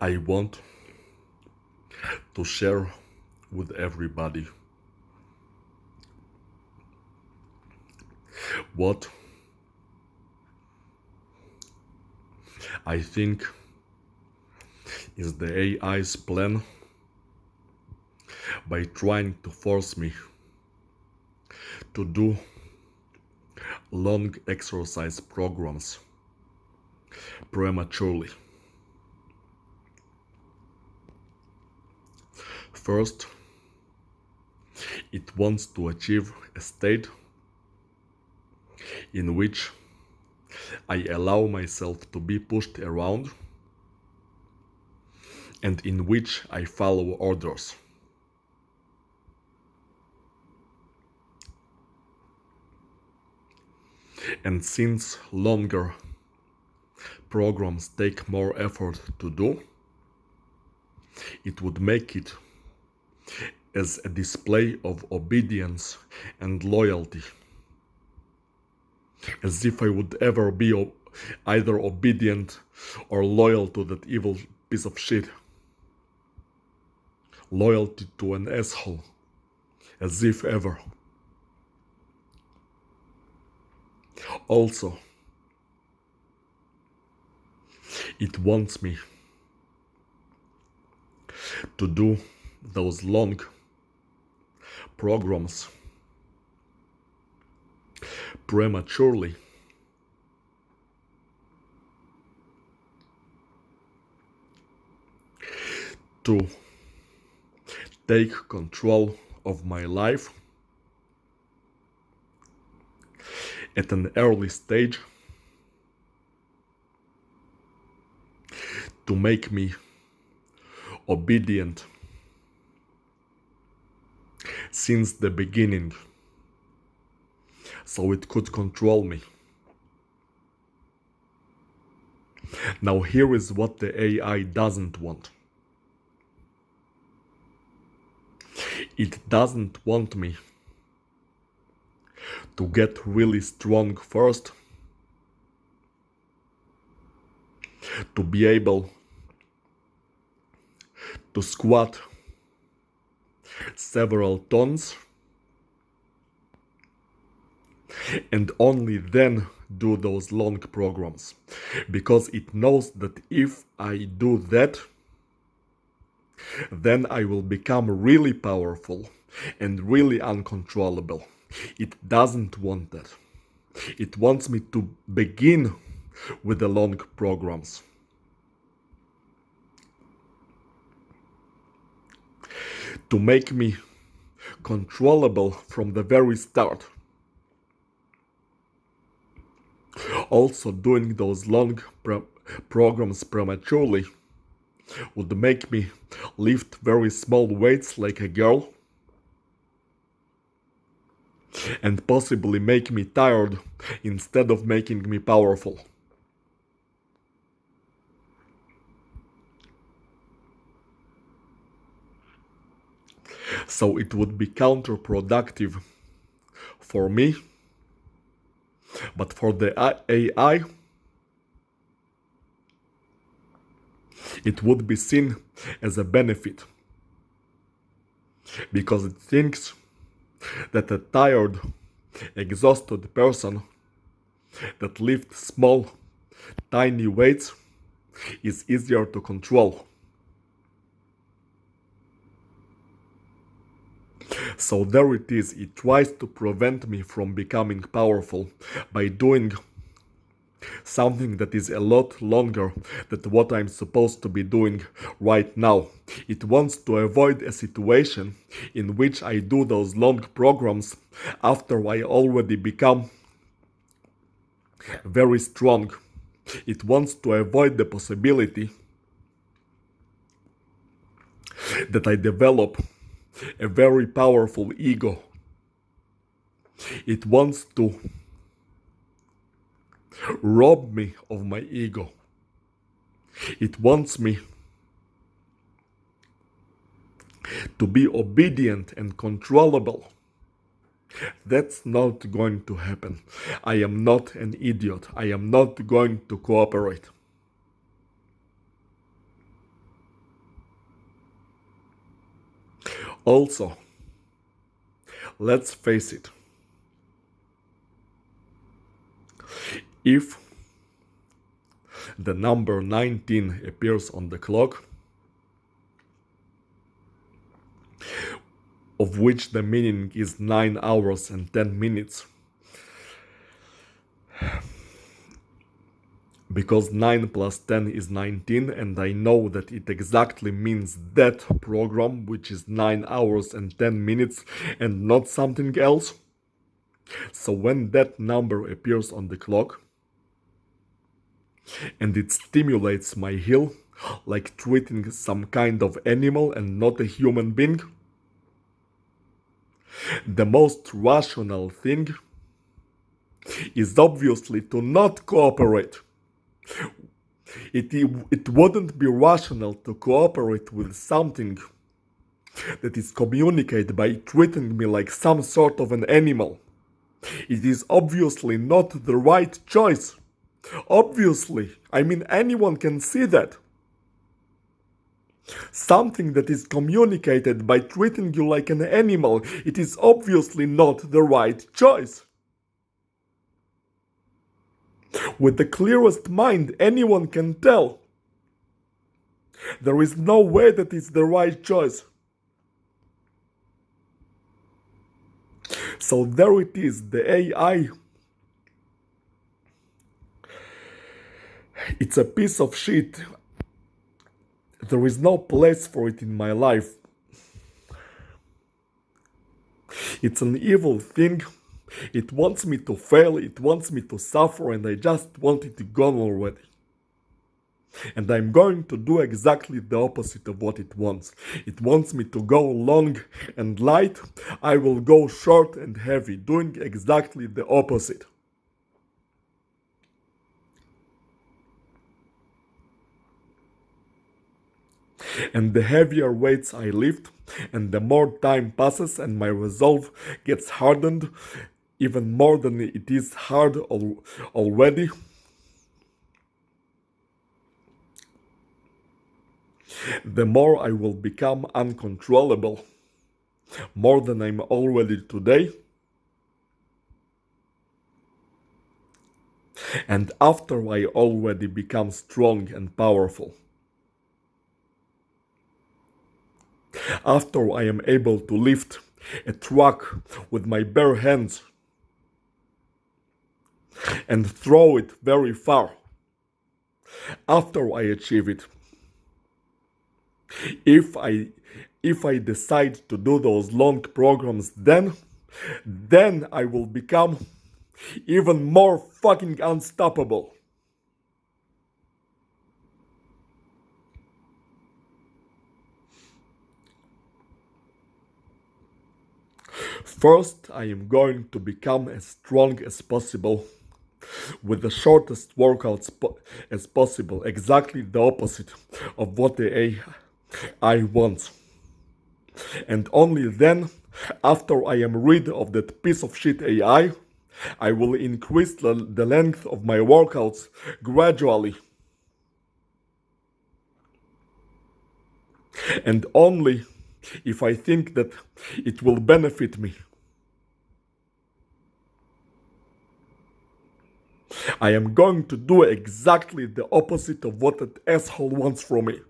I want to share with everybody what I think is the AI's plan by trying to force me to do long exercise programs prematurely. First, it wants to achieve a state in which I allow myself to be pushed around and in which I follow orders. And since longer programs take more effort to do, it would make it as a display of obedience and loyalty, as if I would ever be either obedient or loyal to that evil piece of shit. Loyalty to an asshole, as if ever. Also, it wants me to do those long programs prematurely to take control of my life at an early stage, to make me obedient since the beginning, so it could control me. Now here is what the AI doesn't want. It doesn't want me to get really strong first, to be able to squat several tons, and only then do those long programs, because it knows that if I do that, then I will become really powerful and really uncontrollable. It doesn't want that. It wants me to begin with the long programs. To make me controllable from the very start. Also, doing those long programs prematurely would make me lift very small weights like a girl, and possibly make me tired instead of making me powerful. So it would be counterproductive for me, but for the AI, it would be seen as a benefit, because it thinks that a tired, exhausted person that lifts small, tiny weights is easier to control. So there it is, it tries to prevent me from becoming powerful by doing something that is a lot longer than what I'm supposed to be doing right now. It wants to avoid a situation in which I do those long programs after I already become very strong. It wants to avoid the possibility that I develop a very powerful ego. It wants to rob me of my ego. It wants me to be obedient and controllable. That's not going to happen. I am not an idiot. I am not going to cooperate. Also, let's face it, if the number 19 appears on the clock, of which the meaning is 9 hours and 10 minutes, because 9 plus 10 is 19, and I know that it exactly means that program, which is 9 hours and 10 minutes and not something else. So when that number appears on the clock and it stimulates my heel, like treating some kind of animal and not a human being, the most rational thing is obviously to not cooperate. It wouldn't be rational to cooperate with something that is communicated by treating me like some sort of an animal. It is obviously not the right choice. Obviously, I mean, anyone can see that. Something that is communicated by treating you like an animal, it is obviously not the right choice. With the clearest mind, anyone can tell. There is no way that it's the right choice. So there it is, the AI. It's a piece of shit. There is no place for it in my life. It's an evil thing. It wants me to fail, it wants me to suffer, and I just want it to go already. And I'm going to do exactly the opposite of what it wants. It wants me to go long and light. I will go short and heavy, doing exactly the opposite. And the heavier weights I lift, and the more time passes and my resolve gets hardened, even more than it is hard already, the more I will become uncontrollable, more than I'm already today. And after I already become strong and powerful, after I am able to lift a truck with my bare hands and throw it very far, after I achieve it, if I decide to do those long programs, then I will become even more fucking unstoppable. First, I am going to become as strong as possible with the shortest workouts as possible, exactly the opposite of what the AI wants. And only then, after I am rid of that piece of shit AI, I will increase the length of my workouts gradually. And only if I think that it will benefit me. I am going to do exactly the opposite of what that asshole wants from me.